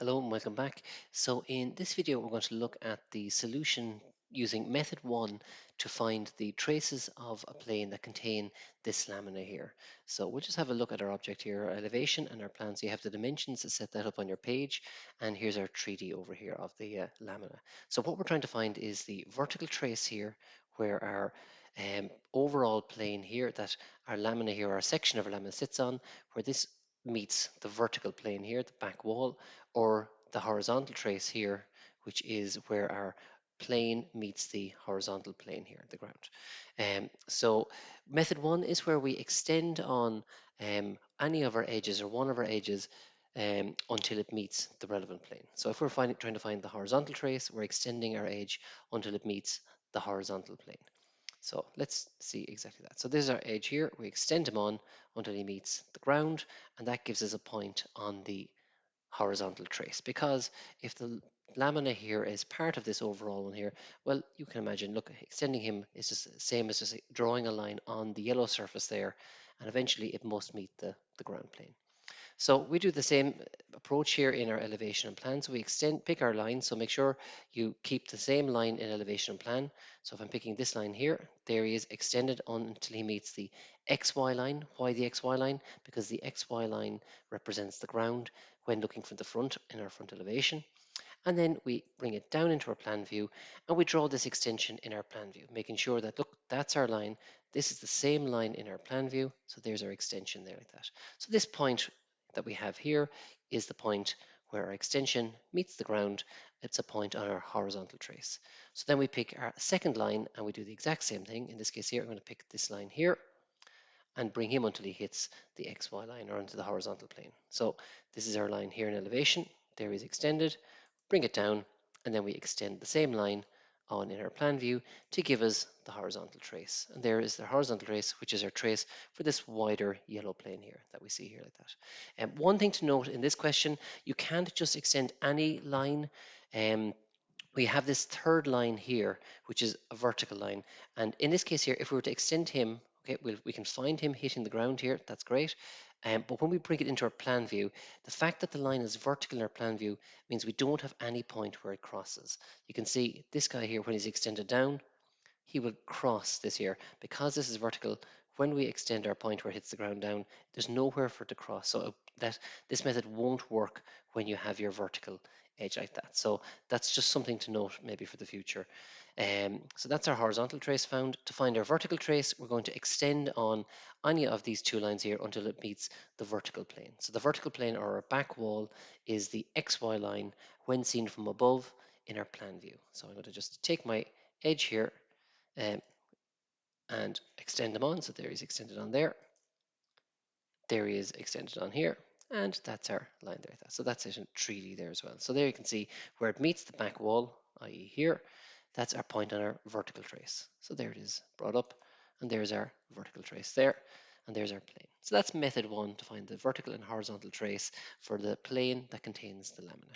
Hello and welcome back. So in this video we're going to look at the solution using method 1 to find the traces of a plane that contain this lamina here. So we'll just have a look at our object here, our elevation and our plan. So you have the dimensions to set that up on your page, and here's our 3D over here of the lamina. So what we're trying to find is the vertical trace here where our overall plane here that our lamina here, our section of our lamina sits on, where this meets the vertical plane here, the back wall, or the horizontal trace here, which is where our plane meets the horizontal plane here, the ground. So method 1 is where we extend on any of our edges or one of our edges until it meets the relevant plane. So if we're trying to find the horizontal trace, we're extending our edge until it meets the horizontal plane. So let's see exactly that. So this is our edge here. We extend him on until he meets the ground, and that gives us a point on the horizontal trace, because if the lamina here is part of this overall one here, well, you can imagine, look, extending him is just the same as just drawing a line on the yellow surface there, and eventually it must meet the ground plane. So we do the same approach here in our elevation and plan. So we pick our line. So make sure you keep the same line in elevation and plan. So if I'm picking this line here, there he is extended on until he meets the XY line. Why the XY line? Because the XY line represents the ground when looking from the front in our front elevation. And then we bring it down into our plan view and we draw this extension in our plan view, making sure that, look, that's our line. This is the same line in our plan view. So there's our extension there like that. So this point that we have here is the point where our extension meets the ground. It's a point on our horizontal trace. So then we pick our second line and we do the exact same thing. In this case here, I'm going to pick this line here and bring him until he hits the XY line or onto the horizontal plane. So this is our line here in elevation. There is extended, bring it down, and then we extend the same line on in our plan view to give us the horizontal trace. And there is the horizontal trace, which is our trace for this wider yellow plane here that we see here like that. And one thing to note in this question, you can't just extend any line. We have this third line here, which is a vertical line. And in this case here, if we were to extend him, okay, we can find him hitting the ground here. That's great. But when we bring it into our plan view, the fact that the line is vertical in our plan view means we don't have any point where it crosses. You can see this guy here, when he's extended down, he will cross this here. Because this is vertical, when we extend our point where it hits the ground down, there's nowhere for it to cross. So that this method won't work when you have your vertical edge like that. So that's just something to note maybe for the future. So that's our horizontal trace found. To find our vertical trace, we're going to extend on any of these two lines here until it meets the vertical plane. So the vertical plane, or our back wall, is the XY line when seen from above in our plan view. So I'm going to just take my edge here um, and extend them on. So there he's extended on there. There he is extended on here. And that's our line there. So that's it in 3D there as well. So there you can see where it meets the back wall, i.e. here. That's our point on our vertical trace. So there it is brought up. And there's our vertical trace there. And there's our plane. So that's method 1 to find the vertical and horizontal trace for the plane that contains the lamina.